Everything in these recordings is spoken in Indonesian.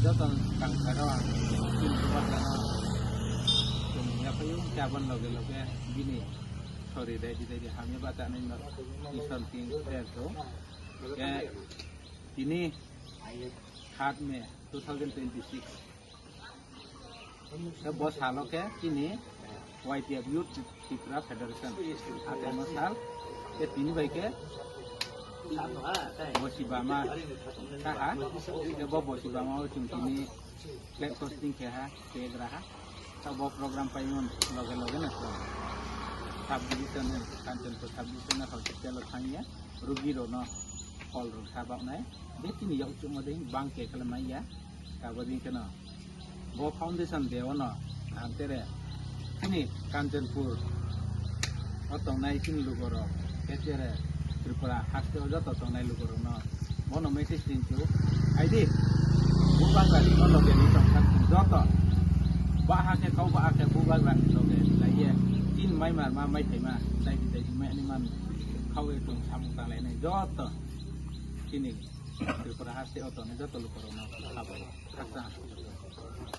joton kangkaro tin buat kana tumnya payung cabon loge bini sorry dari hamnya bata nai ison ting so ya ini 8 Mei 2026 ke bos halo ke ini YTF Youth Tripura Federation ada masal ke ini baik ke Bosibama kah ke Bosibama ujung ini lab posting ke ha ke geraha sabok program payun loge na subdivision Kanchanpur subdivision na hospital thangya rugi rono hall ro sabak nai betini yau cuma ding bangke kalamai ya kabadin kana bo foundation deono antere ini Kanchanpur otong nai sin lugoro ketere Tripura hakte ojo totong nai lugoro no mono message tinchu aidi bubang kali ono geni tongkat joto ba hake kau ba hake bubang ran loge laiye tin mai mar ma mai thai ma dai me ni man kau itu samung tang lai nai joto ini Tripura hakte otong nai joto lugoro no haba hakta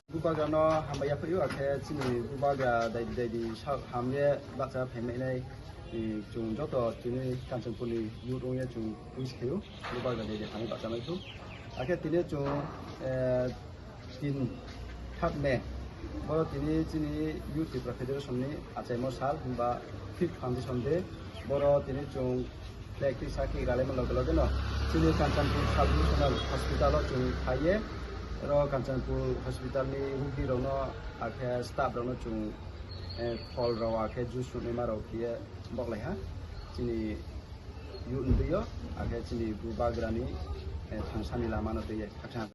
bubaga no hamaya phayu akhe chini bubaga dai hamye bacha phemai nai chung joto chini Kanchanpur ni yurong ye chung puiskeu bubaga dai hamye bacha mai thu akhe tine chung tin 8 Mei boro tini chini Youth Tripura Federation ni achaimo sal ba 5th foundation de boro tini chung electric saki galema loge no chini Kanchanpur Sub-Regional Hospital chung thaye ro Kanchanpur Hospital ni rugi rono akhe staff rono chung phol ro akhe juice ni maro kiye boklai ha chini yu ndio akhe chini bubagrani thangsani lama no de